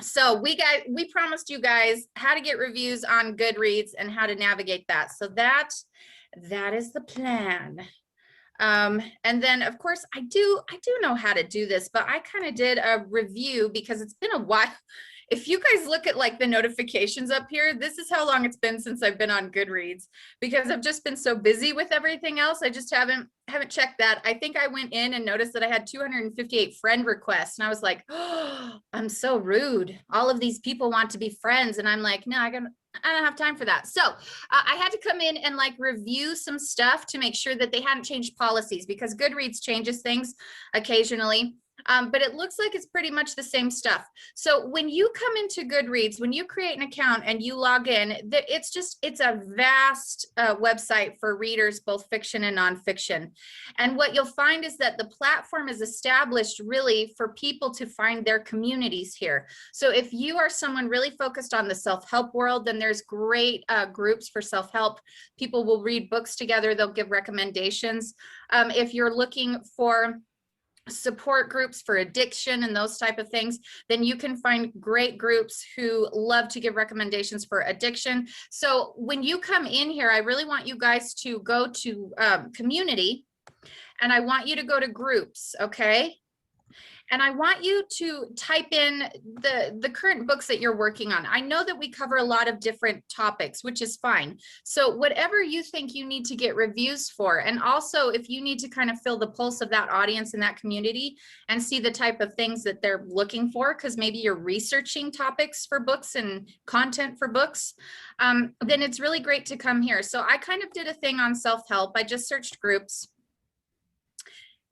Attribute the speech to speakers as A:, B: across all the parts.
A: So we promised you guys how to get reviews on Goodreads and how to navigate that. So that is the plan. And then of course I do know how to do this, but I kind of did a review because it's been a while. If you guys look at like the notifications up here, this is how long it's been since I've been on Goodreads, because I've just been so busy with everything else. I just haven't checked that. I think I went in and noticed that I had 258 friend requests, and I was like, oh, I'm so rude. All of these people want to be friends, and I'm like, no, I don't have time for that. So I had to come in and like review some stuff to make sure that they hadn't changed policies, because Goodreads changes things occasionally. But it looks like it's pretty much the same stuff. So when you come into Goodreads, when you create an account and you log in, it's a vast website for readers, both fiction and nonfiction. And what you'll find is that the platform is established really for people to find their communities here. So if you are someone really focused on the self-help world, then there's great groups for self-help. People will read books together. They'll give recommendations. If you're looking for support groups for addiction and those type of things, then you can find great groups who love to give recommendations for addiction. So when you come in here, I really want you guys to go to community, and I want you to go to groups, okay? And I want you to type in the current books that you're working on. I know that we cover a lot of different topics, which is fine. So whatever you think you need to get reviews for, and also if you need to kind of feel the pulse of that audience and that community and see the type of things that they're looking for, because maybe you're researching topics for books and content for books, then it's really great to come here. So I kind of did a thing on self-help. I just searched groups,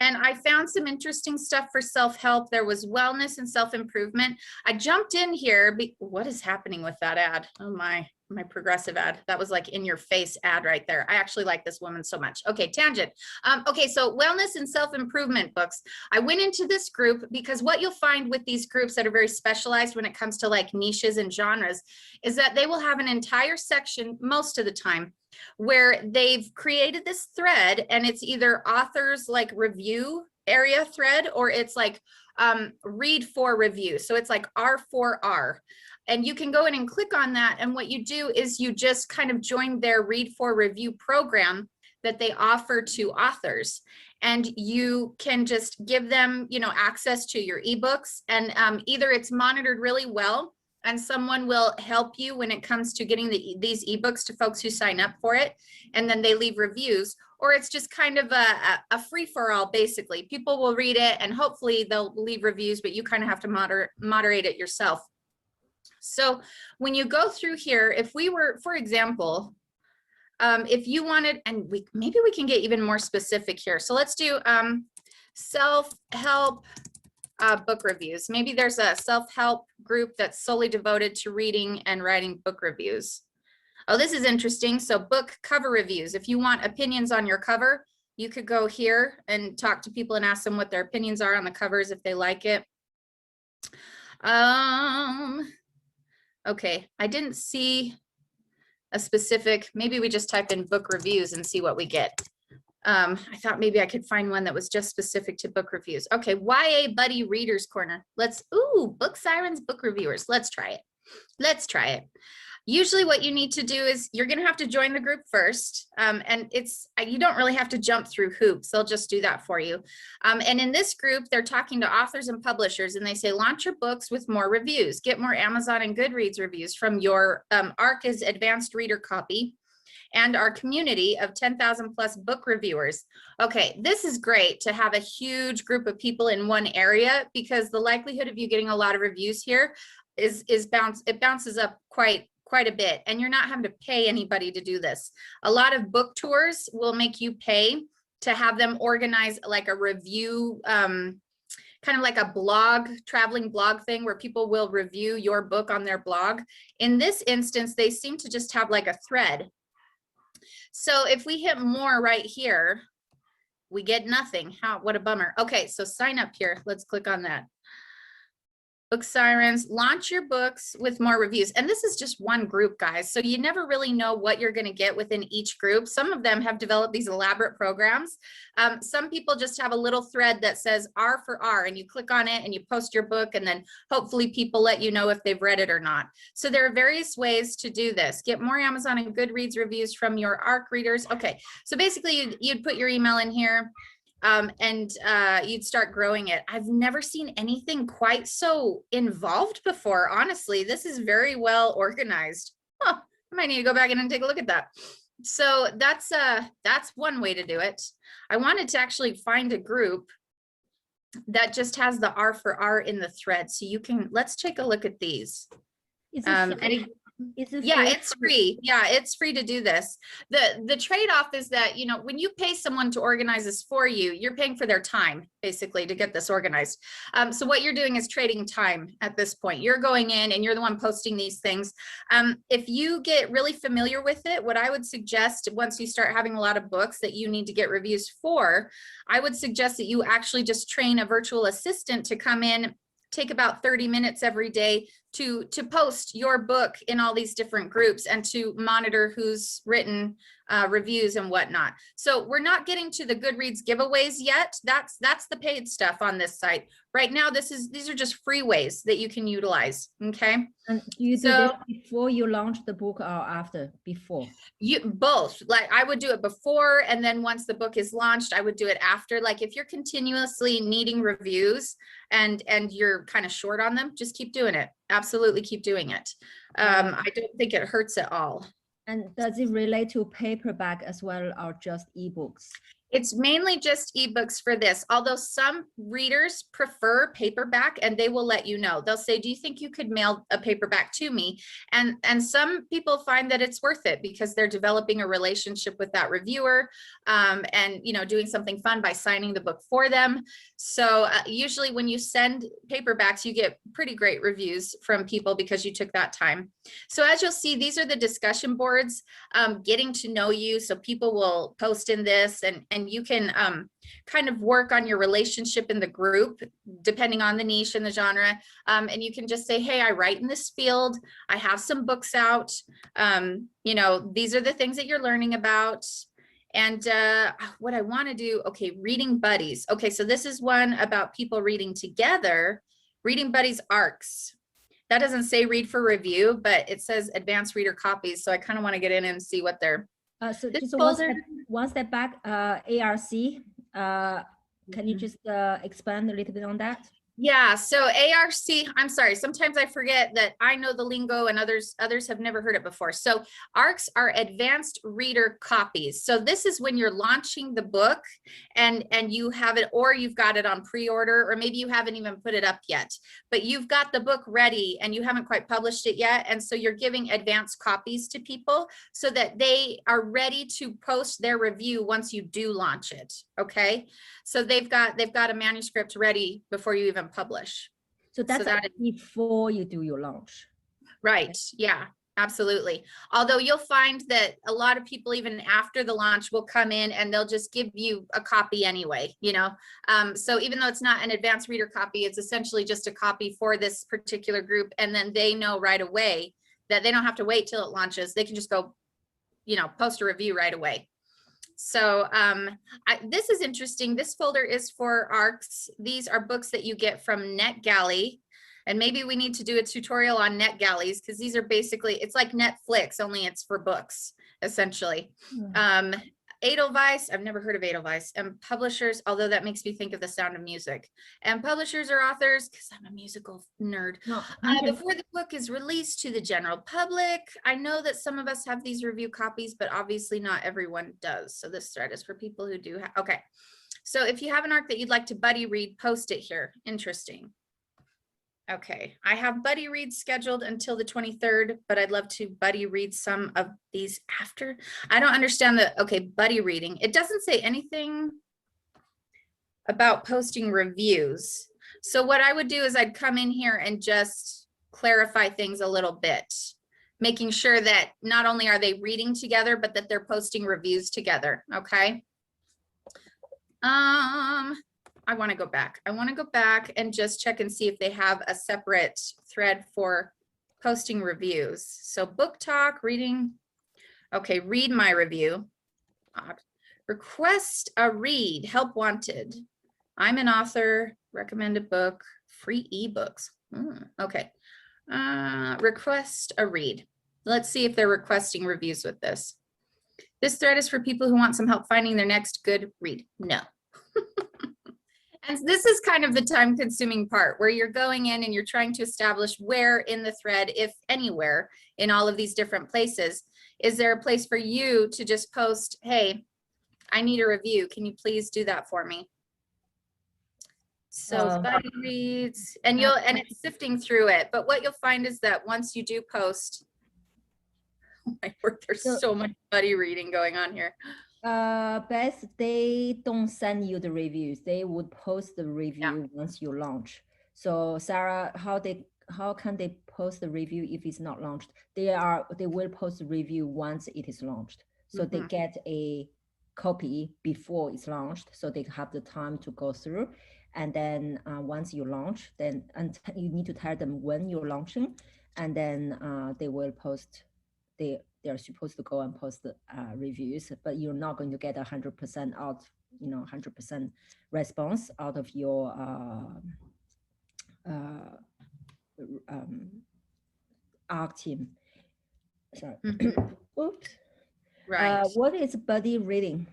A: and I found some interesting stuff for self-help. There was wellness and self-improvement. I jumped in here. What is happening with that ad? Oh my progressive ad. That was like in your face ad right there. I actually like this woman so much. Okay, tangent. Okay, so wellness and self-improvement books. I went into this group because what you'll find with these groups that are very specialized when it comes to like niches and genres is that they will have an entire section most of the time where they've created this thread, and it's either authors like review area thread, or it's like read for review. So it's like R4R. And you can go in and click on that. And what you do is you just kind of join their read for review program that they offer to authors. And you can just give them, you know, access to your ebooks, and either it's monitored really well and someone will help you when it comes to getting these ebooks to folks who sign up for it, and then they leave reviews, or it's just kind of a free-for-all. Basically, people will read it and hopefully they'll leave reviews, but you kind of have to moderate it yourself. So when you go through here, if we were, for example, if you wanted, and maybe we can get even more specific here. So let's do self-help book reviews. Maybe there's a self-help group that's solely devoted to reading and writing book reviews. Oh, this is interesting. So book cover reviews. If you want opinions on your cover, you could go here and talk to people and ask them what their opinions are on the covers if they like it. Okay, I didn't see a specific, maybe we just type in book reviews and see what we get. I thought maybe I could find one that was just specific to book reviews. Okay, YA Buddy Readers Corner. Book Sirens Book Reviewers. Let's try it. Let's try it. Usually what you need to do is you're going to have to join the group first. And you don't really have to jump through hoops. They'll just do that for you. And in this group, they're talking to authors and publishers, and they say, launch your books with more reviews. Get more Amazon and Goodreads reviews from your ARC's advanced reader copy and our community of 10,000 plus book reviewers. Okay, this is great to have a huge group of people in one area, because the likelihood of you getting a lot of reviews here bounces up quite a bit, and you're not having to pay anybody to do this. A lot of book tours will make you pay to have them organize like a review, kind of like a blog, traveling blog thing where people will review your book on their blog. In this instance, they seem to just have like a thread. So if we hit more right here, we get nothing. What a bummer. Okay, so sign up here. Let's click on that. Book Sirens, launch your books with more reviews. And this is just one group, guys. So you never really know what you're going to get within each group. Some of them have developed these elaborate programs. Some people just have a little thread that says R for R, and you click on it and you post your book, and then hopefully people let you know if they've read it or not. So there are various ways to do this. Get more Amazon and Goodreads reviews from your ARC readers. Okay, so basically you'd put your email in here. And you'd start growing it. I've never seen anything quite so involved before. Honestly, this is very well organized. Huh, I might need to go back in and take a look at that. So that's one way to do it. I wanted to actually find a group that just has the R for R in the thread. So you can, let's take a look at these. Yeah, it's free. Yeah, it's free to do this. The trade-off is that, you know, when you pay someone to organize this for you, you're paying for their time basically to get this organized. So what you're doing is trading time at this point. You're going in and you're the one posting these things. If you get really familiar with it, what I would suggest once you start having a lot of books that you need to get reviews for, I would suggest that you actually just train a virtual assistant to come in, take about 30 minutes every day to post your book in all these different groups and to monitor who's written reviews and whatnot. So we're not getting to the Goodreads giveaways yet. That's the paid stuff on this site. Right now, these are just free ways that you can utilize. Okay.
B: And do you do this before you launch the book or after? Before?
A: Both. Like I would do it before, and then once the book is launched, I would do it after. Like if you're continuously needing reviews and you're kind of short on them, just keep doing it. Absolutely keep doing it. I don't think it hurts at all.
B: And does it relate to paperback as well, or just ebooks?
A: It's mainly just ebooks for this, although some readers prefer paperback and they will let you know. They'll say, do you think you could mail a paperback to me? And some people find that it's worth it because they're developing a relationship with that reviewer, and you know, doing something fun by signing the book for them. So usually when you send paperbacks, you get pretty great reviews from people because you took that time. So as you'll see, these are the discussion boards, getting to know you. So people will post in this, and you can kind of work on your relationship in the group, depending on the niche and the genre. And you can just say, hey, I write in this field. I have some books out. You know, these are the things that you're learning about. And what I want to do, okay, reading buddies. Okay, so this is one about people reading together. Reading buddies ARCs. That doesn't say read for review, but it says advanced reader copies. So I kind of want to get in and see what they're.
B: So just one step back, ARC, can you just expand a little bit on that?
A: Yeah, so ARC, I'm sorry, sometimes I forget that I know the lingo and others have never heard it before. So ARCs are advanced reader copies. So this is when you're launching the book and you have it, or you've got it on pre-order, or maybe you haven't even put it up yet, but you've got the book ready and you haven't quite published it yet. And so you're giving advanced copies to people so that they are ready to post their review once you do launch it. Okay. So they've got a manuscript ready before you even publish.
B: So that's before you do your launch.
A: Right. Yeah, absolutely. Although you'll find that a lot of people, even after the launch, will come in and they'll just give you a copy anyway, you know. So even though it's not an advanced reader copy, it's essentially just a copy for this particular group. And then they know right away that they don't have to wait till it launches. They can just go, you know, post a review right away. So this is interesting. This folder is for ARCs. These are books that you get from NetGalley. And maybe we need to do a tutorial on NetGalleys, because these are basically, it's like Netflix, only it's for books, essentially. Edelweiss, I've never heard of Edelweiss. And publishers, although that makes me think of The Sound of Music. And publishers or authors, because I'm a musical nerd. No, before the book is released to the general public. I know that some of us have these review copies, but obviously not everyone does. So this thread is for people who do have, okay. So if you have an ARC that you'd like to buddy read, post it here. Interesting. Okay, I have buddy reads scheduled until the 23rd, but I'd love to buddy read some of these after. I don't understand the, okay, buddy reading. It doesn't say anything about posting reviews. So what I would do is I'd come in here and just clarify things a little bit, making sure that not only are they reading together, but that they're posting reviews together, okay? I want to go back. I want to go back and just check and see if they have a separate thread for posting reviews. So book talk, reading. Okay, read my review. Request a read, help wanted. I'm an author, recommend a book, free ebooks. Okay. Request a read. Let's see if they're requesting reviews with this. This thread is for people who want some help finding their next good read. No. And this is kind of the time consuming part where you're going in and you're trying to establish where in the thread, if anywhere, in all of these different places, is there a place for you to just post, hey, I need a review. Can you please do that for me? So buddy reads, and it's sifting through it. But what you'll find is that once you do post, oh my word, there's so much buddy reading going on here.
B: Beth, they don't send you the reviews. They would post the review once you launch. So Sarah, how can they post the review if it's not launched? They will post the review once it is launched. So they get a copy before it's launched, so they have the time to go through. And then once you launch, then you need to tell them when you're launching, and then they will post. They're supposed to go and post the reviews, but you're not going to get 100% out, 100% response out of your ARC team. Sorry. Oops.
A: Right.
B: What is buddy reading?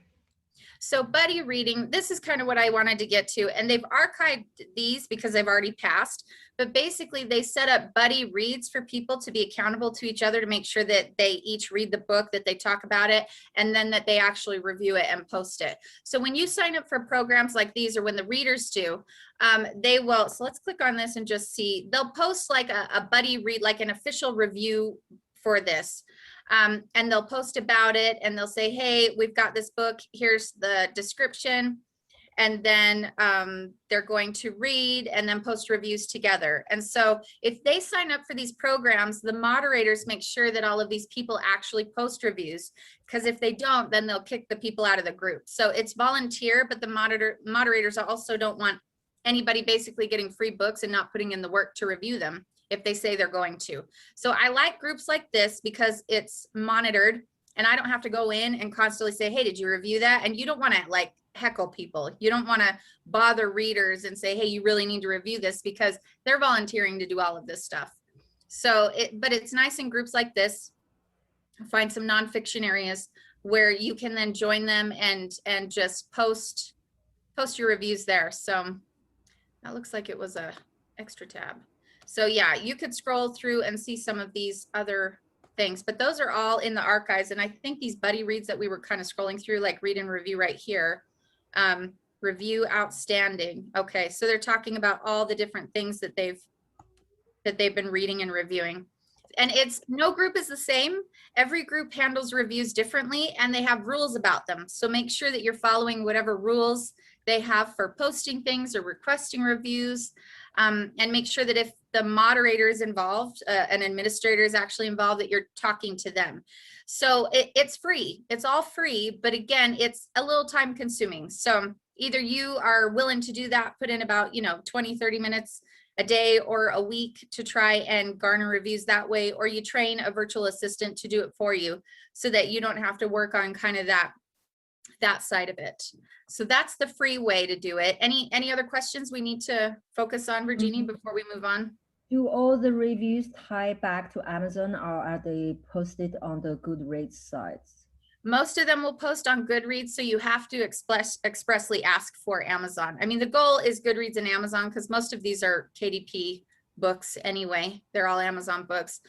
A: So buddy reading, this is kind of what I wanted to get to, and they've archived these because they've already passed, but basically they set up buddy reads for people to be accountable to each other to make sure that they each read the book, that they talk about it, and then that they actually review it and post it. So when you sign up for programs like these, or when the readers do, they will, so let's click on this and just see, they'll post like a buddy read, like an official review for this. And they'll post about it and they'll say, hey, we've got this book, here's the description. And then they're going to read and then post reviews together. And so if they sign up for these programs, the moderators make sure that all of these people actually post reviews, because if they don't, then they'll kick the people out of the group. So it's volunteer, but the moderators also don't want anybody basically getting free books and not putting in the work to review them if they say they're going to. So I like groups like this because it's monitored and I don't have to go in and constantly say, hey, did you review that? And you don't want to like heckle people. You don't want to bother readers and say, hey, you really need to review this, because they're volunteering to do all of this stuff. So but it's nice in groups like this. Find some nonfiction areas where you can then join them and just post your reviews there. So that looks like it was a extra tab. So yeah, you could scroll through and see some of these other things, but those are all in the archives. And I think these buddy reads that we were kind of scrolling through, like read and review right here, review outstanding. Okay, so they're talking about all the different things that they've been reading and reviewing. And it's no group is the same. Every group handles reviews differently and they have rules about them. So make sure that you're following whatever rules they have for posting things or requesting reviews. And make sure that if the moderator is involved, an administrator is actually involved, that you're talking to them. So it's free. It's all free. But again, it's a little time consuming. So either you are willing to do that, put in about 20, 30 minutes a day or a week to try and garner reviews that way, or you train a virtual assistant to do it for you so that you don't have to work on kind of that side of it. So that's the free way to do it. Any other questions we need to focus on, Virginie, before we move on?
B: Do all the reviews tie back to Amazon, or are they posted on the Goodreads sites?
A: Most of them will post on Goodreads, so you have to expressly ask for Amazon. I mean, the goal is Goodreads and Amazon, because most of these are KDP books anyway. They're all Amazon books.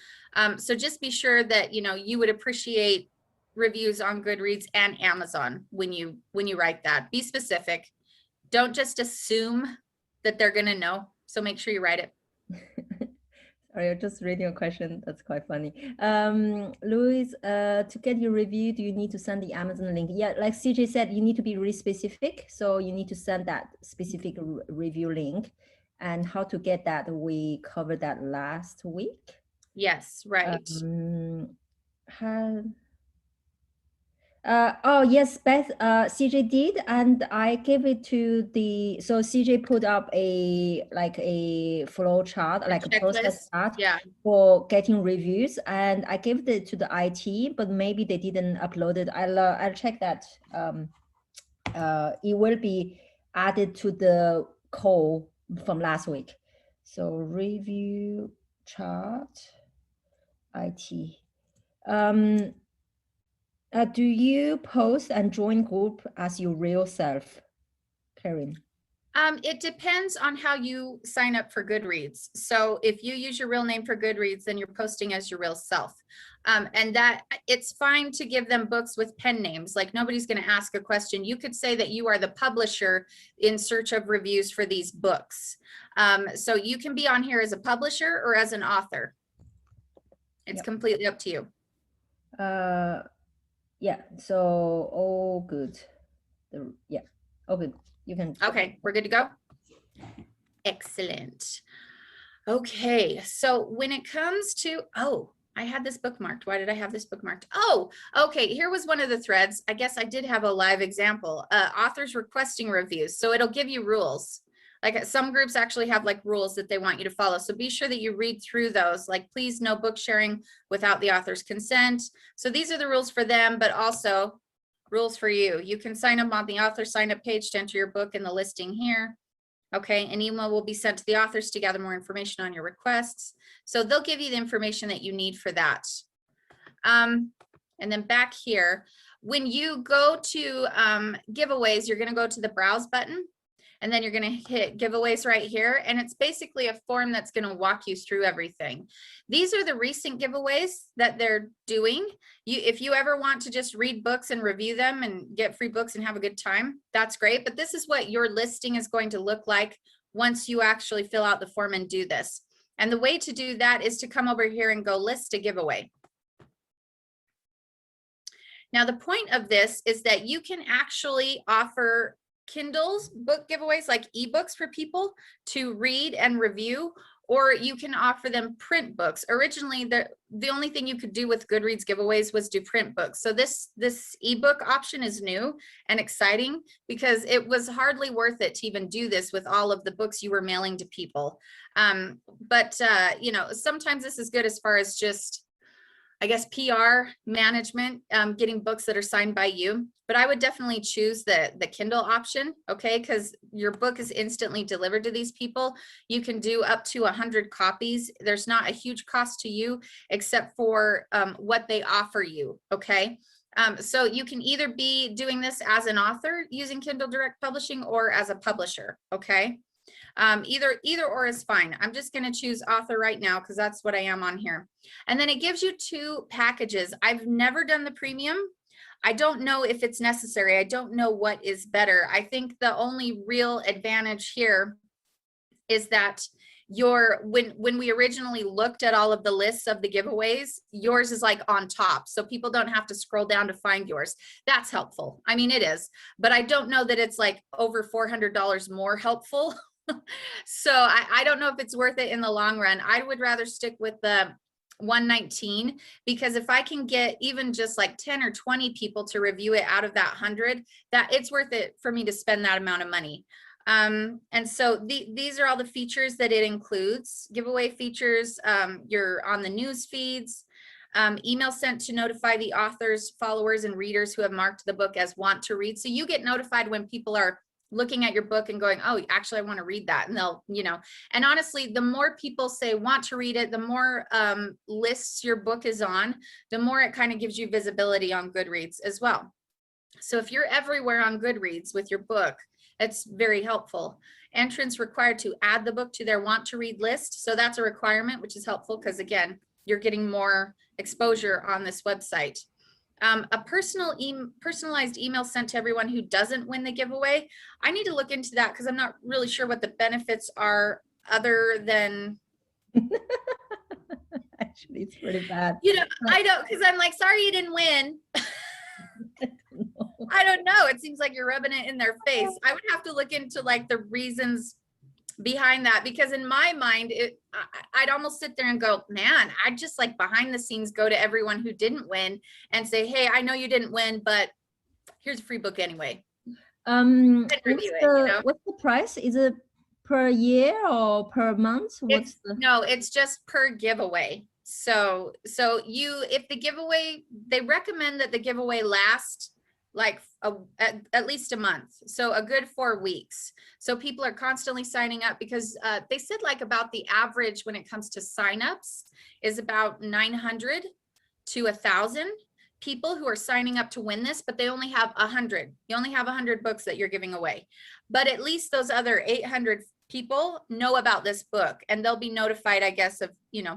A: So just be sure that you would appreciate reviews on Goodreads and Amazon when you write that. Be specific. Don't just assume that they're going to know. So make sure you write it.
B: Sorry, you're just reading a question. That's quite funny. Louise, to get your review, do you need to send the Amazon link? Yeah, like CJ said, you need to be really specific. So you need to send that specific review link. And how to get that, we covered that last week.
A: Yes, right.
B: Oh yes, Beth, CJ did, and I gave it to so CJ put up a flow chart, like a process
A: Checklist.
B: chart
A: Yeah.
B: for getting reviews, and I gave it to the IT, but maybe they didn't upload it. I'll check that. It will be added to the call from last week. So review chart, IT. Do you post and join group as your real self, Karen?
A: It depends on how you sign up for Goodreads. So if you use your real name for Goodreads, then you're posting as your real self. And that it's fine to give them books with pen names. Like nobody's going to ask a question. You could say that you are the publisher in search of reviews for these books. So you can be on here as a publisher or as an author. It's completely up to you.
B: Yeah, so all good. All good. You can.
A: Okay, we're good to go. Excellent. Okay, so when it comes to, I had this bookmarked. Why did I have this bookmarked? Oh, okay, here was one of the threads. I guess I did have a live example. Authors requesting reviews. So it'll give you rules. Like some groups actually have like rules that they want you to follow. So be sure that you read through those, like please no book sharing without the author's consent. So these are the rules for them, but also rules for you. You can sign up on the author sign up page to enter your book in the listing here. Okay, an email will be sent to the authors to gather more information on your requests. So they'll give you the information that you need for that. And then back here, when you go to giveaways, you're gonna go to the browse button. And then you're going to hit giveaways right here. And it's basically a form that's going to walk you through everything. These are the recent giveaways that they're doing. If you ever want to just read books and review them and get free books and have a good time, that's great. But this is what your listing is going to look like once you actually fill out the form and do this. And the way to do that is to come over here and go list a giveaway. Now, the point of this is that you can actually offer Kindle's book giveaways, like ebooks for people to read and review, or you can offer them print books. Originally, the only thing you could do with Goodreads giveaways was do print books. So this ebook option is new and exciting because it was hardly worth it to even do this with all of the books you were mailing to people. You know, sometimes this is good as far as just, I guess, PR management, getting books that are signed by you. But I would definitely choose the Kindle option, okay? Because your book is instantly delivered to these people. You can do up to 100 copies. There's not a huge cost to you except for what they offer you, okay? So you can either be doing this as an author using Kindle Direct Publishing or as a publisher, okay? Either or is fine. I'm just going to choose author right now because that's what I am on here. And then it gives you 2 packages. I've never done the premium. I don't know if it's necessary. I don't know what is better. I think the only real advantage here is that when we originally looked at all of the lists of the giveaways, yours is like on top. So people don't have to scroll down to find yours. That's helpful. I mean, it is, but I don't know that it's like over $400 more helpful. So I don't know if it's worth it in the long run. I would rather stick with the 119 because if I can get even just like 10 or 20 people to review it out of that 100, that it's worth it for me to spend that amount of money. And so these are all the features that it includes. Giveaway features, you're on the news feeds, email sent to notify the authors, followers, and readers who have marked the book as want to read. So you get notified when people are looking at your book and going, oh, actually, I want to read that. And they'll, you know, and honestly, the more people say want to read it, the more lists your book is on, the more it kind of gives you visibility on Goodreads as well. So if you're everywhere on Goodreads with your book, it's very helpful. Entrants required to add the book to their want to read list. So that's a requirement, which is helpful because again, you're getting more exposure on this website. A personalized email sent to everyone who doesn't win the giveaway. I need to look into that because I'm not really sure what the benefits are other than.
B: Actually, it's pretty bad.
A: You know, I don't, because I'm like, sorry you didn't win. I don't know. It seems like you're rubbing it in their face. I would have to look into like the reasons behind that because in my mind, I'd almost sit there and go, man, I'd just like behind the scenes go to everyone who didn't win and say, hey, I know you didn't win, but here's a free book anyway.
B: What's the price? Is it per year or per month?
A: No, it's just per giveaway. So if the giveaway, they recommend that the giveaway lasts like at least a month, so a good 4 weeks. So people are constantly signing up because they said like about the average when it comes to signups is about 900 to 1,000 people who are signing up to win this, but they only have 100. You only have 100 books that you're giving away, but at least those other 800 people know about this book and they'll be notified, I guess, of,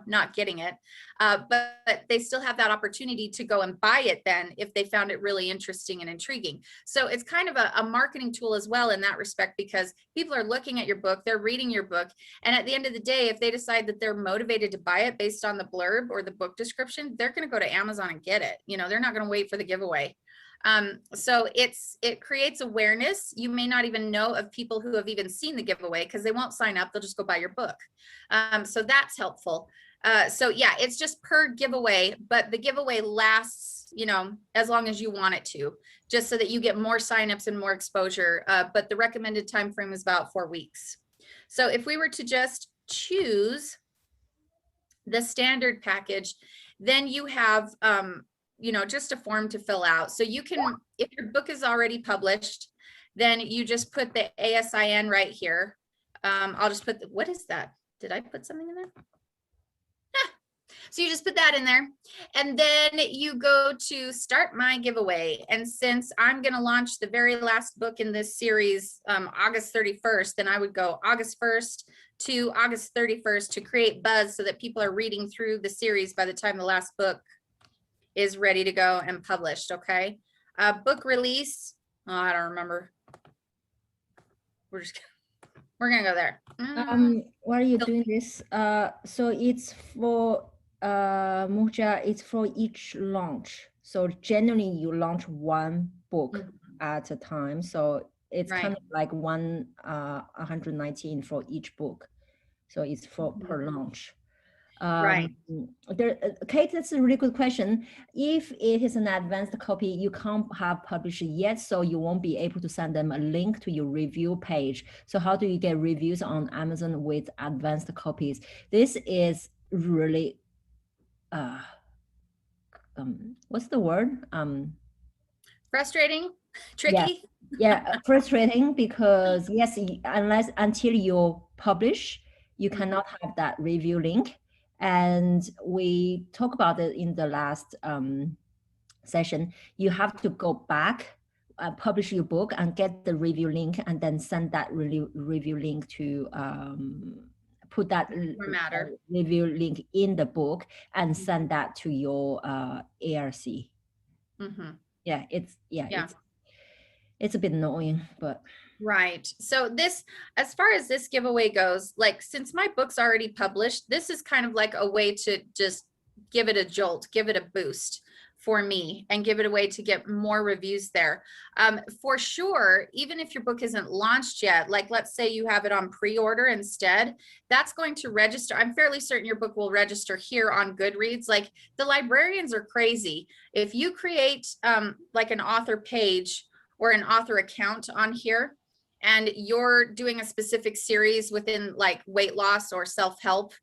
A: not getting it. But they still have that opportunity to go and buy it then if they found it really interesting and intriguing. So it's kind of a marketing tool as well in that respect, because people are looking at your book, they're reading your book. And at the end of the day, if they decide that they're motivated to buy it based on the blurb or the book description, they're going to go to Amazon and get it. They're not going to wait for the giveaway. So it creates awareness. You may not even know of people who have even seen the giveaway because they won't sign up. They'll just go buy your book. So that's helpful. So yeah, it's just per giveaway, but the giveaway lasts, as long as you want it to, just so that you get more signups and more exposure. But the recommended time frame is about 4 weeks. So if we were to just choose the standard package, then you have, just a form to fill out. So you can, if your book is already published, then you just put the ASIN right here. I'll just put what is that? Did I put something in there? So you just put that in there, and then you go to start my giveaway. And since I'm going to launch the very last book in this series, August 31st, then I would go August 1st to August 31st to create buzz so that people are reading through the series by the time the last book is ready to go and published. Okay. Book release. Oh, I don't remember. We're going to go there.
B: Why are you doing this? So it's for Muja, it's for each launch. So generally you launch one book at a time. So it's kind of like 119 for each book. So it's for per launch. Kate, that's a really good question. If it is an advanced copy, you can't have published yet, so you won't be able to send them a link to your review page. So how do you get reviews on Amazon with advanced copies? This is really, what's the word?
A: Frustrating, tricky.
B: Yeah, frustrating because yes, until you publish, you cannot have that review link. And we talked about it in the last session. You have to go back, publish your book and get the review link, and then send that review link to put that review link in the book and send that to your ARC. Yeah, it's a bit annoying, but
A: right. So this, as far as this giveaway goes, like since my book's already published, this is kind of like a way to just give it a jolt, give it a boost for me and give it a way to get more reviews there. For sure, even if your book isn't launched yet, like let's say you have it on pre-order instead, that's going to register. I'm fairly certain your book will register here on Goodreads. Like the librarians are crazy. If you create like an author page or an author account on here, and you're doing a specific series within like weight loss or self-help,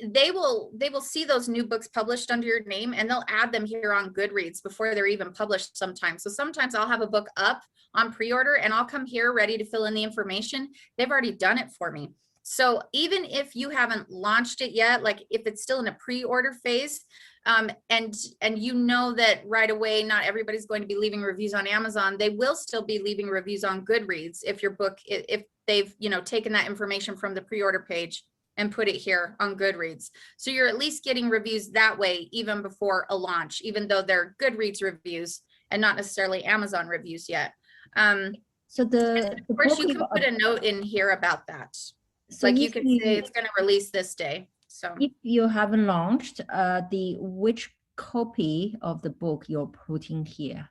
A: they will see those new books published under your name, and they'll add them here on Goodreads before they're even published sometimes. So sometimes I'll have a book up on pre-order and I'll come here ready to fill in the information. They've already done it for me. So even if you haven't launched it yet, like if it's still in a pre-order phase, and you know that right away, not everybody's going to be leaving reviews on Amazon, they will still be leaving reviews on Goodreads if your book, if they've, taken that information from the pre-order page and put it here on Goodreads. So you're at least getting reviews that way, even before a launch, even though they're Goodreads reviews and not necessarily Amazon reviews yet.
B: So
A: of course you can put a note in here about that. So like you can say it's going to release this day. So
B: if you haven't launched, which copy of the book you're putting here?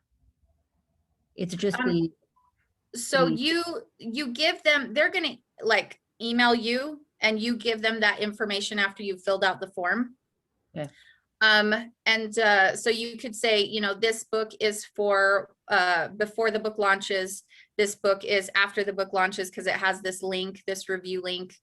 B: It's just
A: so you give them, they're going to like email you and you give them that information after you've filled out the form.
B: Okay.
A: So you could say, you know, this book is for before the book launches. This book is after the book launches because it has this link, this review link.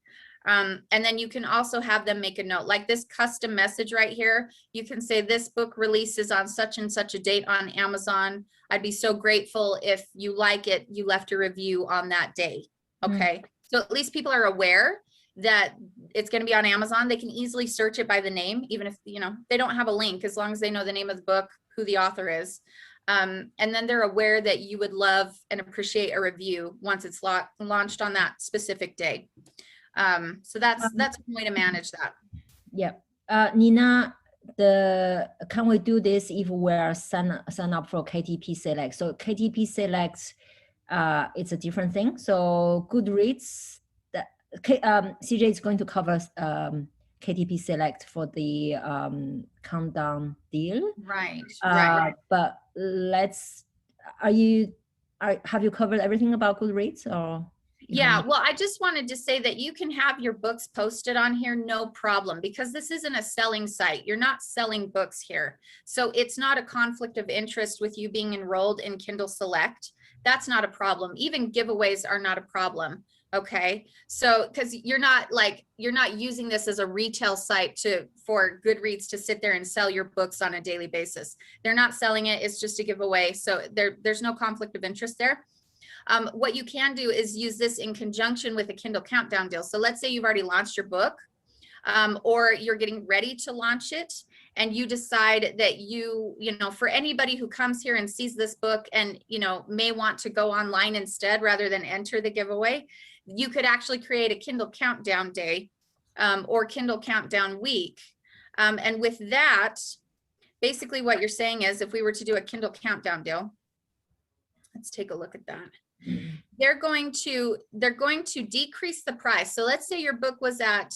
A: And then you can also have them make a note like this custom message right here. You can say this book releases on such and such a date on Amazon. I'd be so grateful if you like it, you left a review on that day. Okay. So at least people are aware that it's going to be on Amazon. They can easily search it by the name, even if, you know, they don't have a link, as long as they know the name of the book, who the author is. And then they're aware that you would love and appreciate a review once it's launched on that specific day. So that's one way to manage that.
B: Yeah. Nina, can we do this if we're sign up for KDP Select? So KDP Select, it's a different thing. So Goodreads, CJ is going to cover KDP Select for the countdown deal.
A: Right.
B: But have you covered everything about Goodreads or?
A: Yeah, well, I just wanted to say that you can have your books posted on here, no problem, because this isn't a selling site. You're not selling books here. So it's not a conflict of interest with you being enrolled in Kindle Select. That's not a problem. Even giveaways are not a problem. Okay, so because you're not using this as a retail site for Goodreads to sit there and sell your books on a daily basis. They're not selling it. It's just a giveaway. So there's no conflict of interest there. What you can do is use this in conjunction with a Kindle Countdown deal. So let's say you've already launched your book, or you're getting ready to launch it, and you decide that you know, for anybody who comes here and sees this book and, you know, may want to go online instead rather than enter the giveaway, you could actually create a Kindle Countdown day or Kindle Countdown week. And with that, basically what you're saying is, if we were to do a Kindle Countdown deal, let's take a look at that. They're going to decrease the price. So let's say your book was at,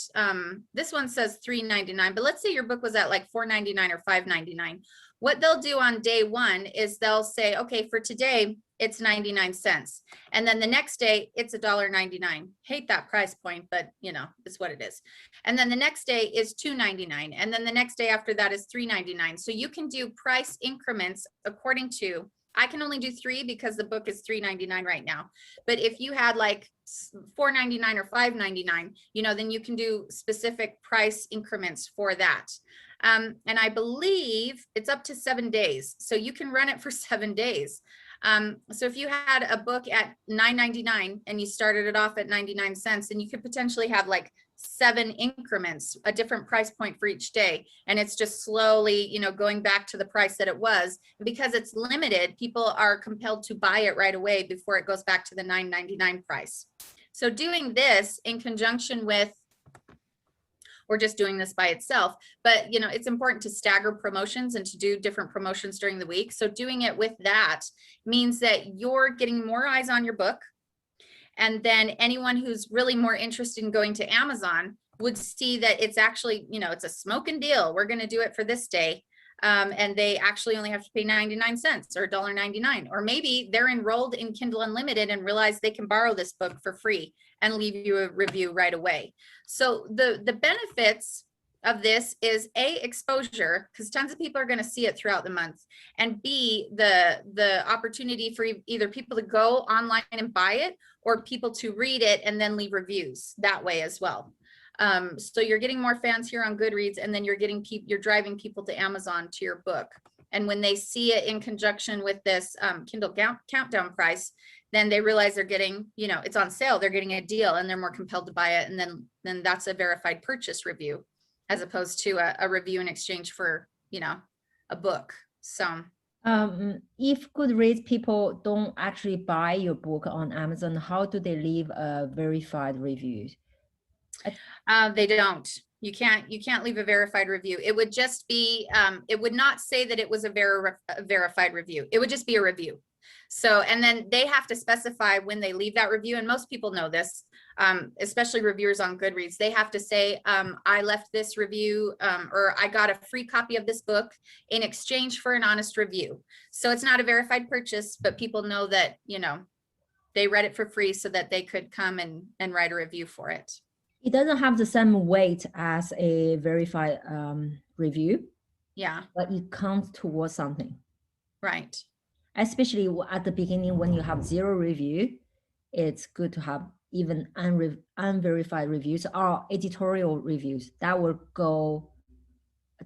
A: this one says $3.99, but let's say your book was at like $4.99 or $5.99. What they'll do on day one is they'll say, okay, for today, it's 99 cents. And then the next day it's $1.99. Hate that price point, but you know, it's what it is. And then the next day is $2.99. And then the next day after that is $3.99. So you can do price increments according to, I can only do 3 because the book is $3.99 right now. But if you had like $4.99 or $5.99, you know, then you can do specific price increments for that. And I believe it's up to 7 days. So you can run it for 7 days. So if you had a book at $9.99 and you started it off at 99 cents, then you could potentially have like 7 increments, a different price point for each day. And it's just slowly, you know, going back to the price that it was. And because it's limited, people are compelled to buy it right away before it goes back to the $9.99 price. So doing this in conjunction with, or just doing this by itself, but you know, it's important to stagger promotions and to do different promotions during the week. So doing it with that means that you're getting more eyes on your book. And then anyone who's really more interested in going to Amazon would see that it's actually, you know, it's a smoking deal. We're going to do it for this day. And they actually only have to pay 99 cents or $1.99. Or maybe they're enrolled in Kindle Unlimited and realize they can borrow this book for free and leave you a review right away. So the benefits of this is A, exposure, because tons of people are going to see it throughout the month, and B, the opportunity for either people to go online and buy it or people to read it and then leave reviews that way as well. So you're getting more fans here on Goodreads, and then you're driving people to Amazon to your book. And when they see it in conjunction with this Kindle Countdown price, then they realize they're getting, you know, it's on sale, they're getting a deal, and they're more compelled to buy it. And then that's a verified purchase review, as opposed to a review in exchange for, you know, a book. So
B: if Goodreads people don't actually buy your book on Amazon, how do they leave a verified review?
A: They don't. You can't leave a verified review. It would just be, it would not say that it was a verified review. It would just be a review. So, and then they have to specify when they leave that review. And most people know this, especially reviewers on Goodreads. They have to say, I left this review, or I got a free copy of this book in exchange for an honest review. So it's not a verified purchase, but people know that, you know, they read it for free so that they could come and write a review for it.
B: It doesn't have the same weight as a verified review,
A: Yeah,
B: but it counts towards something.
A: right.
B: Especially at the beginning when you have 0 review, it's good to have even unverified reviews or editorial reviews. That will go,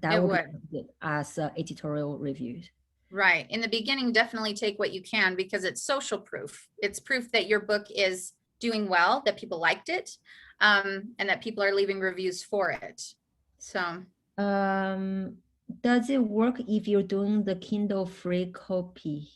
B: that
A: It
B: will be
A: would.
B: counted as editorial reviews.
A: Right. In the beginning, definitely take what you can because it's social proof. It's proof that your book is doing well, that people liked it, and that people are leaving reviews for it. So
B: Does it work if you're doing the Kindle free copy?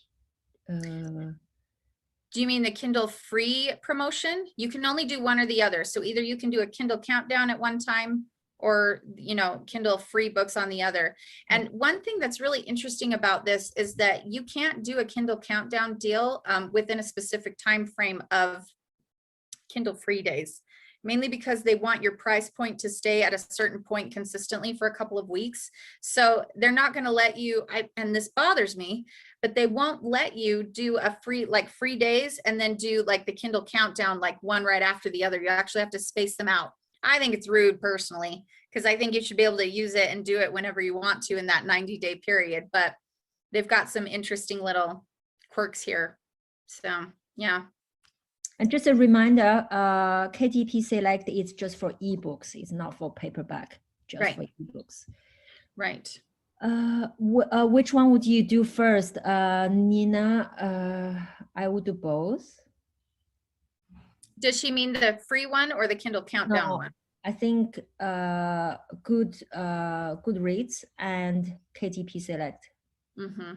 A: do you mean the Kindle free promotion? You can only do one or the other. So either you can do a Kindle countdown at one time or, you know, Kindle free books on the other. And one thing that's really interesting about this is that you can't do a Kindle countdown deal within a specific time frame of Kindle free days, mainly because they want your price point to stay at a certain point consistently for a couple of weeks. So they're not going to let you, and this bothers me, but they won't let you do a free days and then do like the Kindle countdown, like one right after the other. You actually have to space them out. I think it's rude personally, because I think you should be able to use it and do it whenever you want to in that 90-day period. But they've got some interesting little quirks here. So yeah.
B: And just a reminder, KDP Select is just for ebooks. It's not for paperback, just
A: Right.
B: for ebooks.
A: Right.
B: Which one would you do first? Nina, I would do both.
A: Does she mean the free one or the Kindle countdown one?
B: I think Goodreads and KDP Select.
A: Mm-hmm.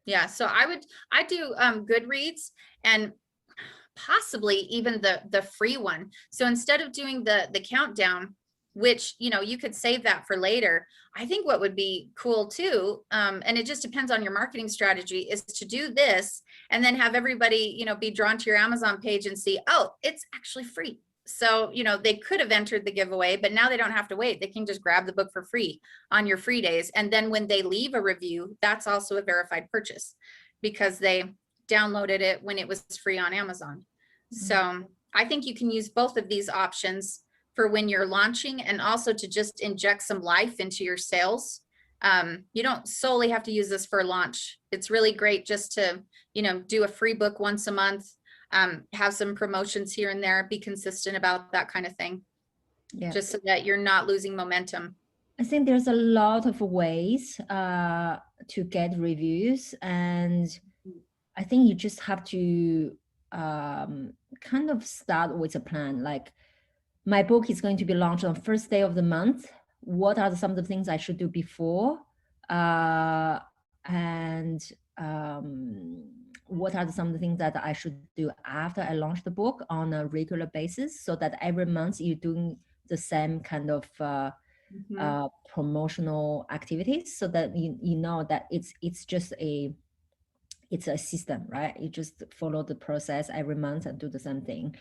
A: Yeah, so I do Goodreads and possibly even the free one. So instead of doing the countdown, which, you know, you could save that for later, I think what would be cool too, and it just depends on your marketing strategy, is to do this and then have everybody, you know, be drawn to your Amazon page and see, oh, it's actually free. So, you know, they could have entered the giveaway, but now they don't have to wait. They can just grab the book for free on your free days. And then when they leave a review, that's also a verified purchase because they downloaded it when it was free on Amazon. So I think you can use both of these options for when you're launching and also to just inject some life into your sales. You don't solely have to use this for launch. It's really great just to, you know, do a free book once a month, have some promotions here and there, be consistent about that kind of thing. Yeah. Just so that you're not losing momentum.
B: I think there's a lot of ways to get reviews, and I think you just have to kind of start with a plan. Like, my book is going to be launched on first day of the month. What are some of the things I should do before? And what are some of the things that I should do after I launch the book on a regular basis, so that every month you're doing the same kind of promotional activities, so that you know that it's just it's a system, right? You just follow the process every month and do the same thing.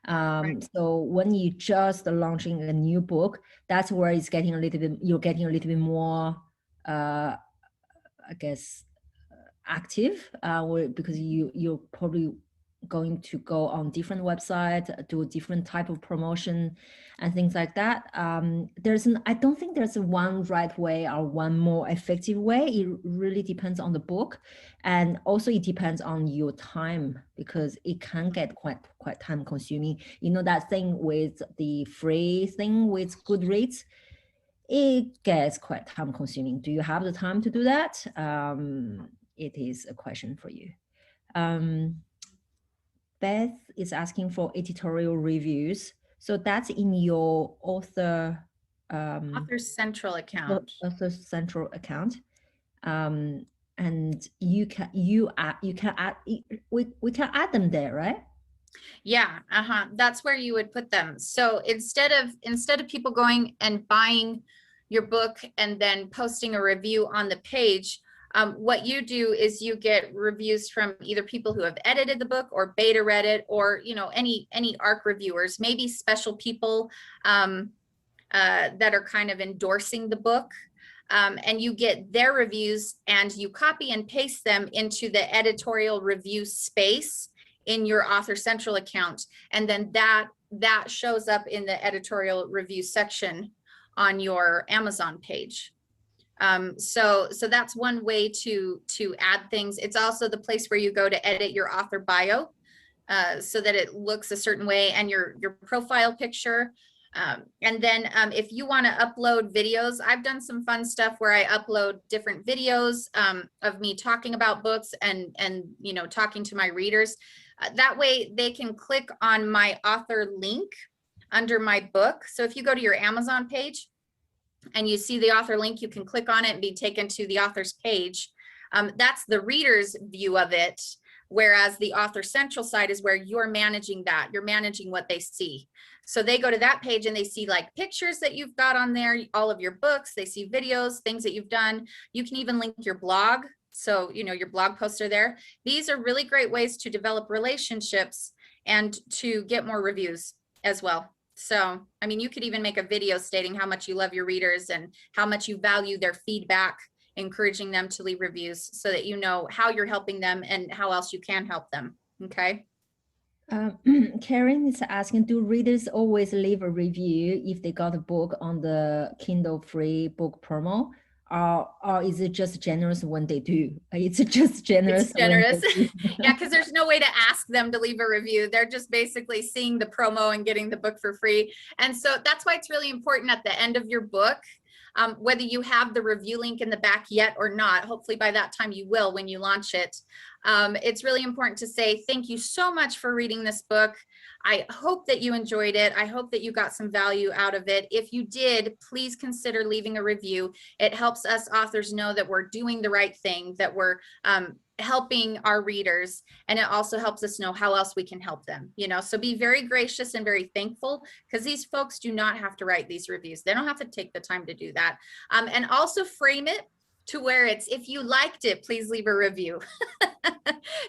B: Right. So when you just launching a new book, that's where it's getting a little bit, you're getting a little bit more, I guess, active, because you're probably going to go on different websites, do a different type of promotion and things like that. I don't think there's one right way or one more effective way. It really depends on the book, and also it depends on your time, because it can get quite time consuming. You know, that thing with the free thing with Goodreads, it gets quite time consuming. Do you have the time to do that? It is a question for you. Beth is asking for editorial reviews. So that's in your Author
A: Central account.
B: Author Central account. And we can add them there, right?
A: Yeah, that's where you would put them. So instead of people going and buying your book and then posting a review on the page, what you do is you get reviews from either people who have edited the book or beta read it, or, you know, any ARC reviewers, maybe special people that are kind of endorsing the book. And you get their reviews and you copy and paste them into the editorial review space in your Author Central account. And then that shows up in the editorial review section on your Amazon page. So that's one way to add things. It's also the place where you go to edit your author bio, so that it looks a certain way, and your profile picture. And then if you want to upload videos, I've done some fun stuff where I upload different videos of me talking about books and you know, talking to my readers. That way they can click on my author link under my book. So if you go to your Amazon page and you see the author link, you can click on it and be taken to the author's page. That's the reader's view of it. Whereas the Author Central side is where you're managing that. You're managing what they see. So they go to that page and they see like pictures that you've got on there, all of your books, they see videos, things that you've done. You can even link your blog. So, you know, your blog posts are there. These are really great ways to develop relationships and to get more reviews as well. So, I mean, you could even make a video stating how much you love your readers and how much you value their feedback, encouraging them to leave reviews so that you know how you're helping them and how else you can help them. Okay.
B: Karen is asking, do readers always leave a review if they got a book on the Kindle free book promo? Or is it just generous when they do? It's just generous.
A: It's generous. Yeah, because there's no way to ask them to leave a review. They're just basically seeing the promo and getting the book for free. And so that's why it's really important at the end of your book, whether you have the review link in the back yet or not, hopefully by that time you will when you launch it. It's really important to say, thank you so much for reading this book. I hope that you enjoyed it. I hope that you got some value out of it. If you did, please consider leaving a review. It helps us authors know that we're doing the right thing, that we're helping our readers, and it also helps us know how else we can help them, you know. So be very gracious and very thankful, because these folks do not have to write these reviews. They don't have to take the time to do that. And also frame it to where it's, if you liked it, please leave a review.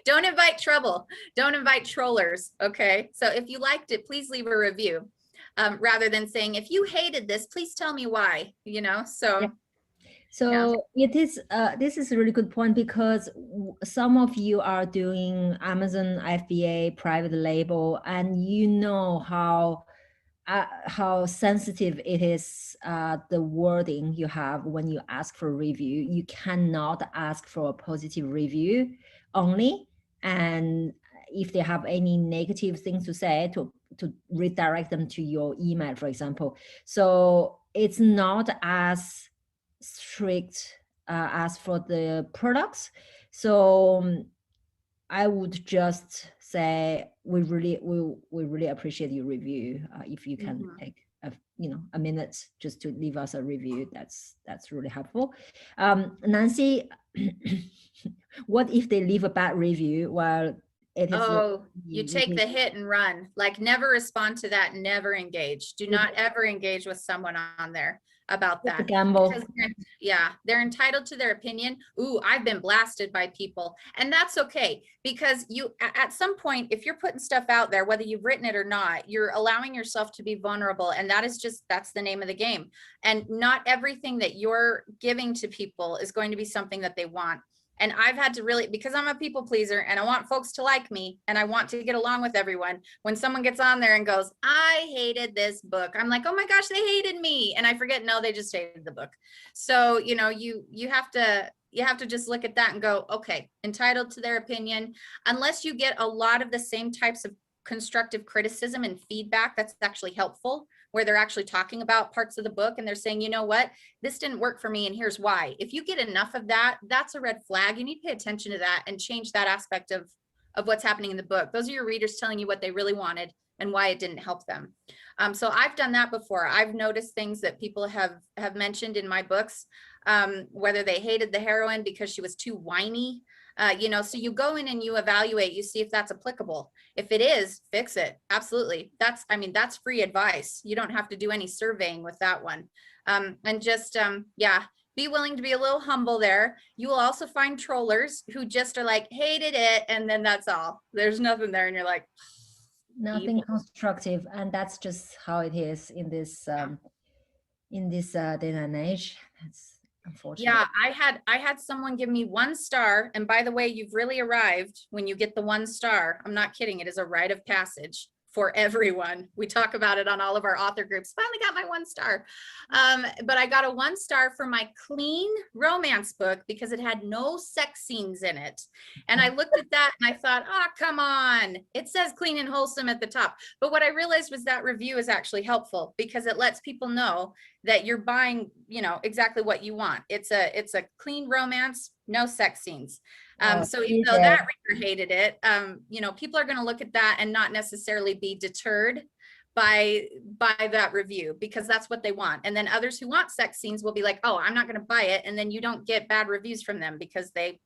A: Don't invite trouble. Don't invite trollers. Okay. So if you liked it, please leave a review, rather than saying, if you hated this, please tell me why, you know. So
B: yeah. So yeah. It is, this is a really good point, because some of you are doing Amazon FBA private label, and you know how sensitive it is, the wording you have when you ask for a review. You cannot ask for a positive review only, and if they have any negative things to say, to redirect them to your email, for example. So it's not as strict as for the products. So I would just say we really appreciate your review. If you can take a minute just to leave us a review, that's really helpful. Nancy, what if they leave a bad review? Well, it is.
A: You take the hit and run. Like, never respond to that. Never engage. Do not ever engage with someone on there about that.
B: Gamble.
A: They're entitled to their opinion. Ooh, I've been blasted by people, and that's okay, because you, at some point, if you're putting stuff out there, whether you've written it or not, you're allowing yourself to be vulnerable, and that's the name of the game. And not everything that you're giving to people is going to be something that they want. And I've had to really, because I'm a people pleaser and I want folks to like me and I want to get along with everyone, when someone gets on there and goes, I hated this book, I'm like, oh my gosh, they hated me. And I forget, no, they just hated the book. So, you know, you have to just look at that and go, okay, entitled to their opinion. Unless you get a lot of the same types of constructive criticism and feedback that's actually helpful, where they're actually talking about parts of the book and they're saying, you know what, this didn't work for me and here's why. If you get enough of that, that's a red flag. You need to pay attention to that and change that aspect of what's happening in the book. Those are your readers telling you what they really wanted and why it didn't help them. So I've done that before. I've noticed things that people have mentioned in my books, whether they hated the heroine because she was too whiny. You know, so you go in and you evaluate, you see if that's applicable. If it is, fix it. Absolutely. That's free advice. You don't have to do any surveying with that one. And just, be willing to be a little humble there. You will also find trollers who just are like, hated it. And then that's all. There's nothing there. And you're like,
B: nothing evil. Constructive. And that's just how it is in this, day and age. That's unfortunately.
A: Yeah, I had someone give me 1 star. And by the way, you've really arrived when you get the 1 star. I'm not kidding. It is a rite of passage for everyone. We talk about it on all of our author groups. Finally got my 1 star. But I got a 1 star for my clean romance book because it had no sex scenes in it. And I looked at that and I thought, oh, come on. It says clean and wholesome at the top. But what I realized was that review is actually helpful because it lets people know that you're buying, you know, exactly what you want. It's a clean romance, no sex scenes. So even though that reader hated it, you know, people are going to look at that and not necessarily be deterred by that review because that's what they want. And then others who want sex scenes will be like, oh, I'm not going to buy it. And then you don't get bad reviews from them because they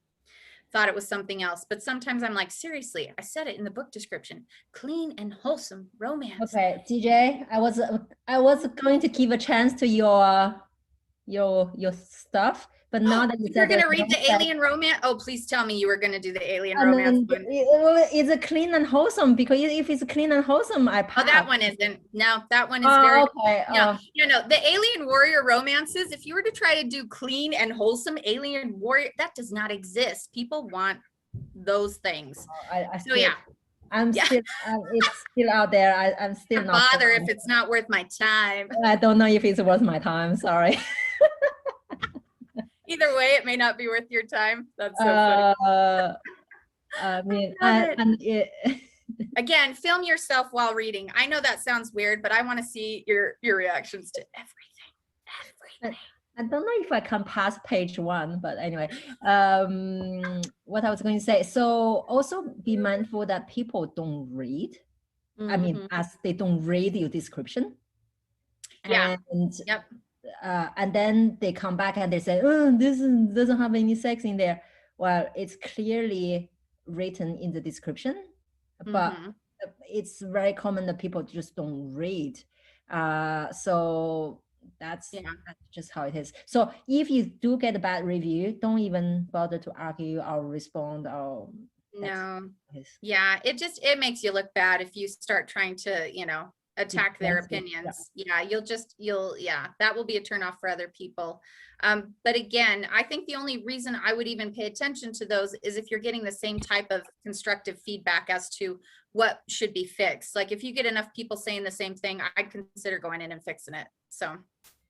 A: thought it was something else. But sometimes I'm like, seriously, I said it in the book description, clean and wholesome romance.
B: Okay, TJ, I was going to give a chance to your stuff, but now that you
A: You're
B: said
A: going to read the alien romance. Oh, please tell me you were going to do the alien
B: and
A: romance
B: then
A: one.
B: it's a clean and wholesome because if it's clean and wholesome, I pass.
A: Oh, that one isn't. No, that one is very.
B: Okay.
A: No, the alien warrior romances, if you were to try to do clean and wholesome alien warrior, that does not exist. People want those things. So yeah.
B: Still, it's still out there. I'm still not
A: bother if it's not worth my time.
B: I don't know if it's worth my time. Sorry.
A: Either way, it may not be worth your time. That's so funny.
B: I mean,
A: again, film yourself while reading. I know that sounds weird, but I want to see your reactions to everything.
B: I don't know if I can pass page 1, but anyway, what I was going to say. So also be mindful that people don't read. I mean, as they don't read your description.
A: Yeah.
B: And and then they come back and they say, oh, this doesn't have any sex in there. Well, it's clearly written in the description, but it's very common that people just don't read. So that's just how it is. So if you do get a bad review, don't even bother to argue or respond or
A: no. Yeah, it makes you look bad if you start trying to, attack their opinions. That will be a turnoff for other people. But again, I think the only reason I would even pay attention to those is if you're getting the same type of constructive feedback as to what should be fixed. Like if you get enough people saying the same thing, I'd consider going in and fixing it. So,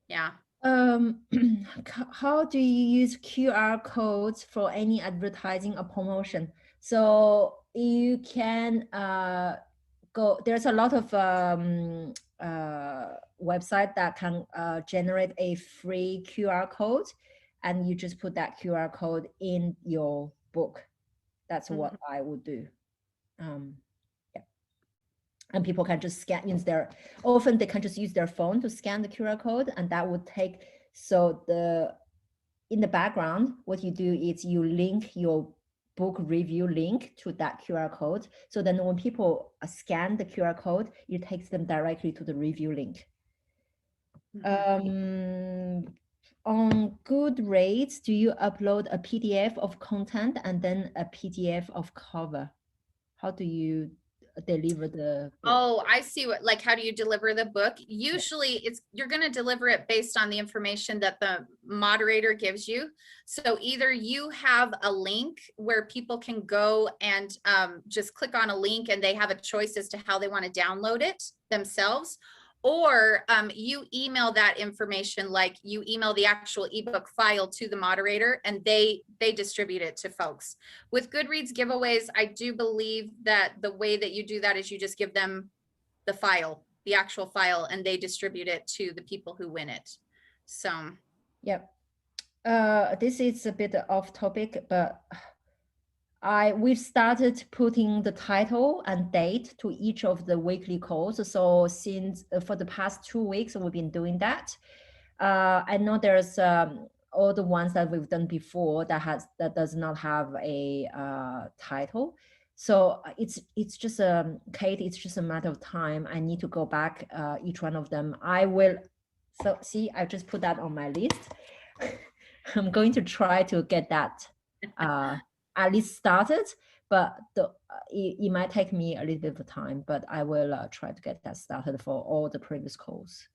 A: yeah.
B: How do you use QR codes for any advertising or promotion? So you can go, there's a lot of website that can generate a free QR code, and you just put that QR code in your book. That's what I would do. And people can just scan often they can just use their phone to scan the QR code, and that would take, in the background, what you do is you link your book review link to that QR code. So then when people scan the QR code, it takes them directly to the review link. On Goodreads, do you upload a PDF of content and then a PDF of cover? How do you deliver the book?
A: Oh, I see how do you deliver the book? Usually you're going to deliver it based on the information that the moderator gives you. So either you have a link where people can go and just click on a link and they have a choice as to how they want to download it themselves, or you email that information, like you email the actual ebook file to the moderator and they distribute it to folks. With Goodreads giveaways, I do believe that the way that you do that is you just give them the file, the actual file, and they distribute it to the people who win it. So.
B: Yep. This is a bit off topic, but we've started putting the title and date to each of the weekly calls. So since for the past 2 weeks, we've been doing that. I know there's all the ones that we've done before that does not have a title. So it's just Kate, it's just a matter of time. I need to go back each one of them. I will. So see, I just put that on my list. I'm going to try to get that at least started, but it might take me a little bit of time, but I will try to get that started for all the previous calls.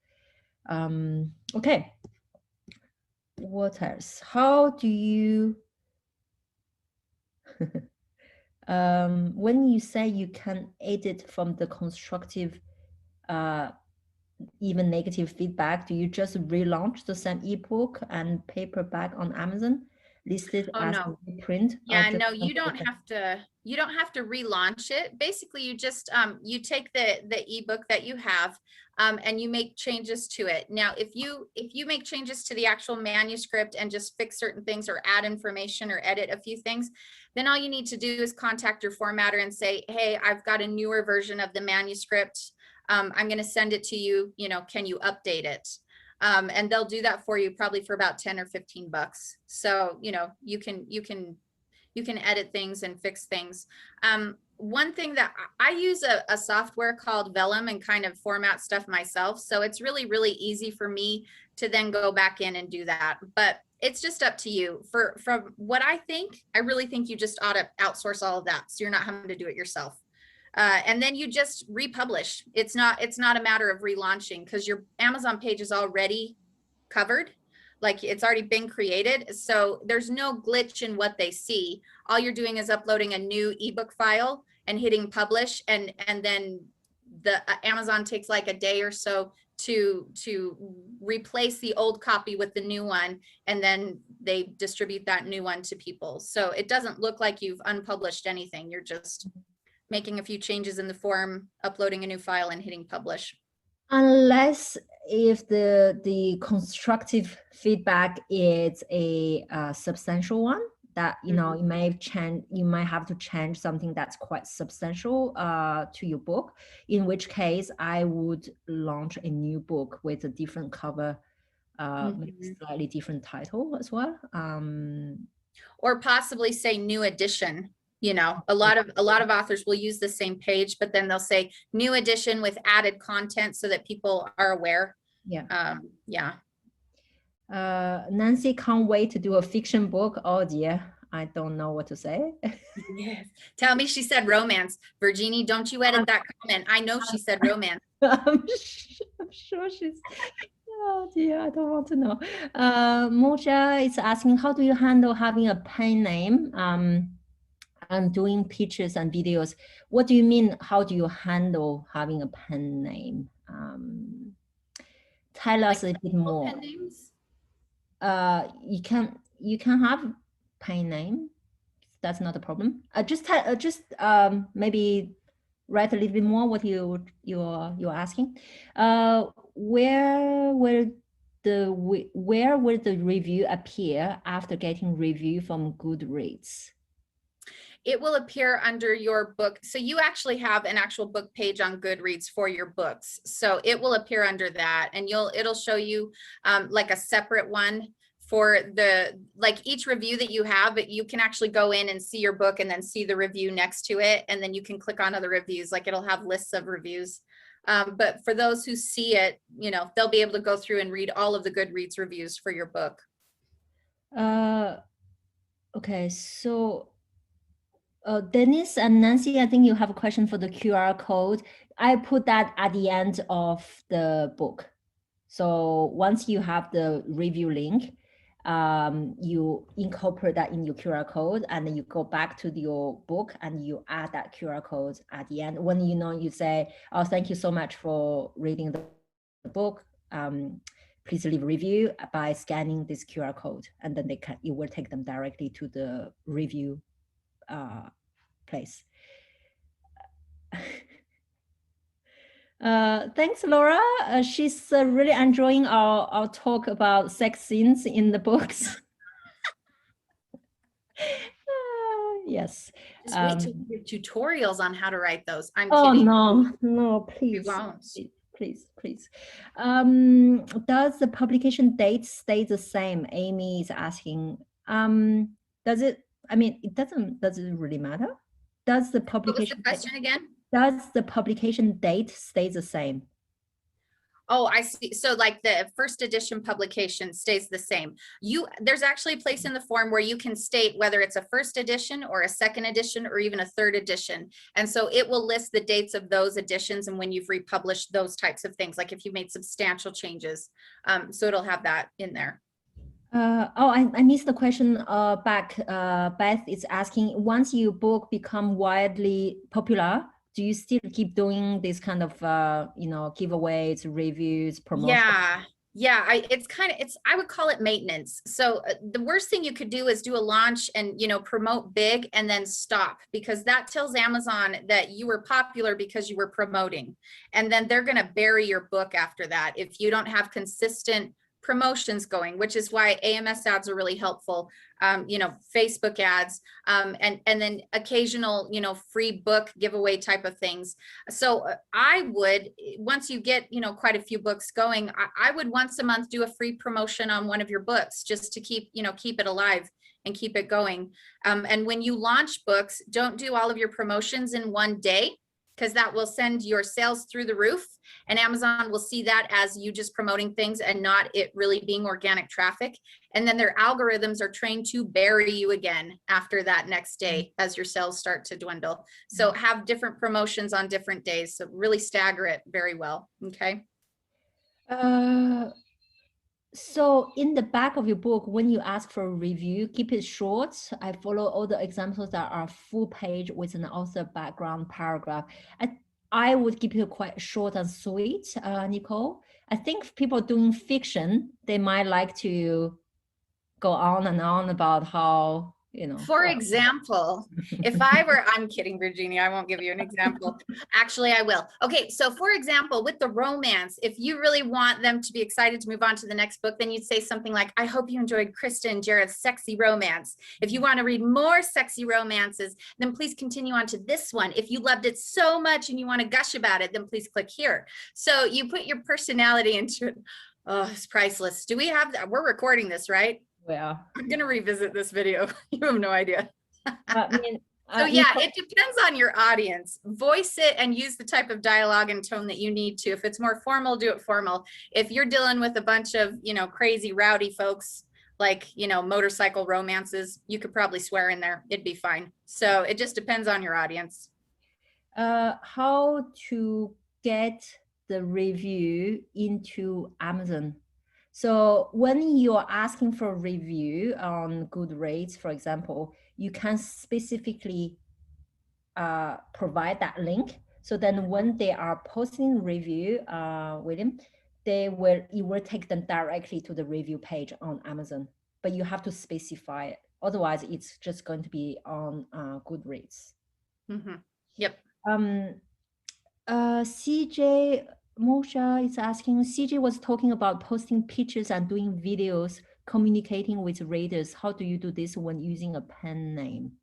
B: Okay. what else? How do you, when you say you can edit from the constructive, even negative feedback, do you just relaunch the same ebook and paperback on Amazon, listed
A: Oh
B: as
A: no.
B: a reprint?
A: Yeah,
B: Just
A: no, you don't have to, you don't have to relaunch it. Basically, you just you take the ebook that you have and you make changes to it. Now, if you make changes to the actual manuscript and just fix certain things or add information or edit a few things, then all you need to do is contact your formatter and say, hey, I've got a newer version of the manuscript. I'm going to send it to you, you know, can you update it? And they'll do that for you probably for about 10 or 15 bucks. So, you know, you can edit things and fix things. One thing that I use a software called Vellum and kind of format stuff myself. So it's really, really easy for me to then go back in and do that. But it's just up to you. From what I think, I really think you just ought to outsource all of that, so you're not having to do it yourself. And then you just republish. It's not a matter of relaunching, because your Amazon page is already covered. Like, it's already been created. So there's no glitch in what they see. All you're doing is uploading a new ebook file and hitting publish. And then the Amazon takes like a day or so to replace the old copy with the new one. And then they distribute that new one to people. So it doesn't look like you've unpublished anything. You're just making a few changes in the form, uploading a new file and hitting publish.
B: Unless if the constructive feedback is a substantial one, that you know you may change, you might have to change something that's quite substantial to your book, in which case I would launch a new book with a different cover, maybe slightly different title as well,
A: or possibly say new edition. You know, a lot of authors will use the same page, but then they'll say new edition with added content so that people are aware.
B: Yeah.
A: Yeah.
B: Nancy can't wait to do a fiction book. Oh dear, I don't know what to say.
A: Yes. Tell me she said romance. Virginie, don't you edit that comment. I know she said romance.
B: I'm sure she's, oh dear, I don't want to know. Moja is asking, how do you handle having a pen name and doing pictures and videos? What do you mean, how do you handle having a pen name? Tell us a bit more.
A: Pen names?
B: You can have pen name. That's not a problem. Just maybe write a little bit more what you're asking. Where will the review appear after getting review from Goodreads?
A: It will appear under your book. So you actually have an actual book page on Goodreads for your books. So it will appear under that, and it'll show you like a separate one for like each review that you have, but you can actually go in and see your book and then see the review next to it. And then you can click on other reviews, like it'll have lists of reviews. But for those who see it, you know, they'll be able to go through and read all of the Goodreads reviews for your book.
B: Okay, so Dennis and Nancy, I think you have a question for the QR code. I put that at the end of the book. So once you have the review link, you incorporate that in your QR code, and then you go back to your book and you add that QR code at the end. When you say, oh, thank you so much for reading the book. Please leave a review by scanning this QR code, and then it will take them directly to the review place. Thanks, Laura. She's really enjoying our talk about sex scenes in the books. Yes.
A: Just wait till you do tutorials on how to write those. I'm
B: kidding.
A: Oh
B: no, please.
A: We won't.
B: Please. Does the publication date stay the same? Amy is asking. Does it? I mean, it doesn't really matter. Does the publication?
A: What was the question again?
B: Does the publication date stay the same?
A: Oh, I see. So like the first edition publication stays the same. There's actually a place in the form where you can state whether it's a first edition or a second edition or even a third edition. And so it will list the dates of those editions and when you've republished those types of things, like if you made substantial changes. So it'll have that in there.
B: I missed the question back. Beth is asking, once your book become widely popular, do you still keep doing this kind of, giveaways, reviews, promotion?
A: Yeah, I would call it maintenance. So the worst thing you could do is do a launch and, promote big and then stop, because that tells Amazon that you were popular because you were promoting. And then they're going to bury your book after that if you don't have consistent promotions going, which is why AMS ads are really helpful. Facebook ads, and then occasional, free book giveaway type of things. So I would, once you get, quite a few books going, I would once a month do a free promotion on one of your books, just to keep it alive and keep it going. And when you launch books, don't do all of your promotions in one day, because that will send your sales through the roof, and Amazon will see that as you just promoting things and not it really being organic traffic. And then their algorithms are trained to bury you again after that next day as your sales start to dwindle. So have different promotions on different days. So really stagger it very well. Okay.
B: So in the back of your book, when you ask for a review, keep it short. I follow all the examples that are full page with an author background paragraph. I would keep it quite short and sweet, Nicole. I think people doing fiction, they might like to go on and on about how,
A: For example, I'm kidding, Virginia, I won't give you an example. Actually, I will. Okay, so for example, with the romance, if you really want them to be excited to move on to the next book, then you'd say something like, I hope you enjoyed Krista and Jared's sexy romance. If you want to read more sexy romances, then please continue on to this one. If you loved it so much and you want to gush about it, then please click here. So you put your personality into it. Oh, it's priceless. Do we have that? We're recording this, right?
B: Yeah.
A: I'm going to revisit this video. You have no idea. So
B: yeah,
A: it depends on your audience. Voice it and use the type of dialogue and tone that you need to. If it's more formal, do it formal. If you're dealing with a bunch of, crazy rowdy folks, like, motorcycle romances, you could probably swear in there. It'd be fine. So it just depends on your audience.
B: How to get the review into Amazon? So when you're asking for a review on Goodreads, for example, you can specifically provide that link. So then when they are posting review, William, it will take them directly to the review page on Amazon, but you have to specify it. Otherwise, it's just going to be on Goodreads.
A: Mm-hmm. Yep.
B: CJ Mosha is asking, CJ was talking about posting pictures and doing videos, communicating with readers. How do you do this when using a pen name?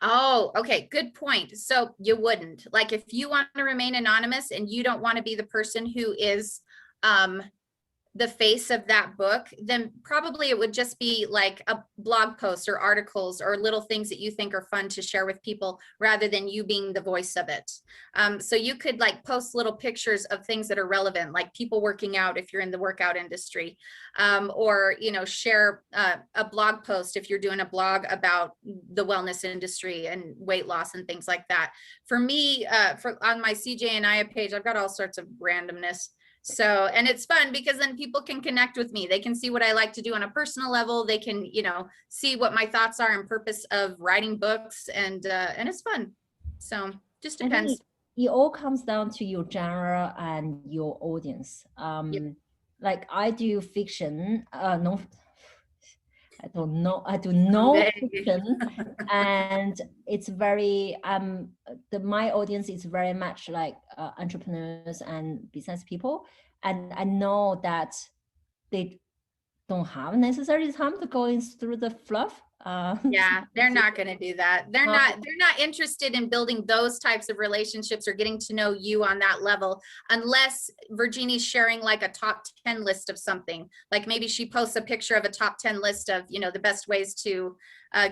A: Oh, okay. Good point. So you wouldn't, like, if you want to remain anonymous and you don't want to be the person who is, the face of that book, then probably it would just be like a blog post or articles or little things that you think are fun to share with people, rather than you being the voice of it. So you could like post little pictures of things that are relevant, like people working out if you're in the workout industry, or share a blog post if you're doing a blog about the wellness industry and weight loss and things like that. For me, on my CJ and Aya page, I've got all sorts of randomness. So, and it's fun because then people can connect with me. They can see what I like to do on a personal level. They can, see what my thoughts are and purpose of writing books, and it's fun. So just depends.
B: It all comes down to your genre and your audience.
A: Yep.
B: Like I do fiction, no, I don't know. I do no fiction, and it's very my audience is very much like entrepreneurs and business people, and I know that they don't have necessarily time to go in through the fluff.
A: Yeah, they're not going to do that. They're not interested in building those types of relationships or getting to know you on that level, unless Virginie's sharing like a top 10 list of something. Like maybe she posts a picture of a top 10 list of, the best ways to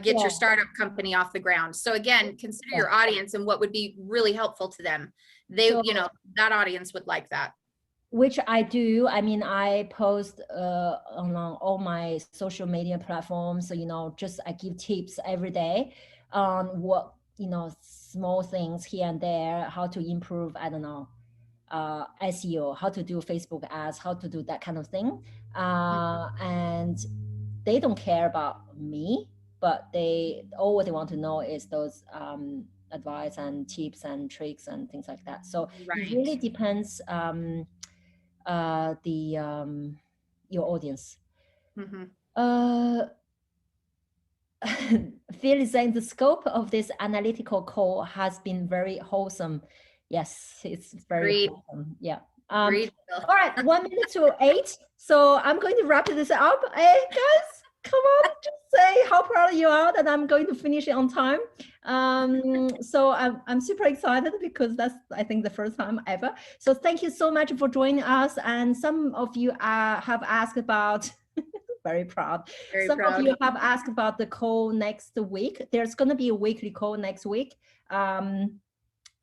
A: get your startup company off the ground. So again, consider your audience and what would be really helpful to them. That audience would like that.
B: Which I do. I mean, I post on all my social media platforms. So, just I give tips every day on what, small things here and there, how to improve, I don't know, SEO, how to do Facebook ads, how to do that kind of thing. And they don't care about me, but all what they want to know is those advice and tips and tricks and things like that. So it really depends your audience. Phil is saying the scope of this analytical call has been very wholesome. Yes, it's very wholesome. Yeah. All right, 1 minute to 8. So I'm going to wrap this up. Hey guys, come on, just say how proud you are that I'm going to finish it on time. So I'm super excited because that's, I think, the first time ever. So thank you so much for joining us. And some of you have asked about very proud. Some of you have asked about the call next week. There's going to be a weekly call next week.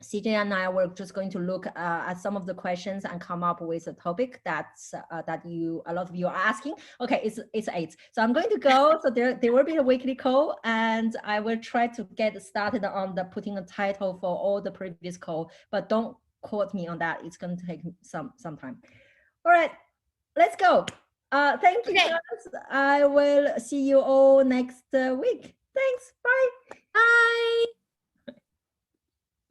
B: CJ and I were just going to look at some of the questions and come up with a topic that's that a lot of you are asking. Okay, it's 8. So I'm going to go. So there will be a weekly call, and I will try to get started on putting a title for all the previous call. But don't quote me on that. It's going to take some time. All right, let's go. Thank you guys. I will see you all next week. Thanks. Bye.
A: Bye.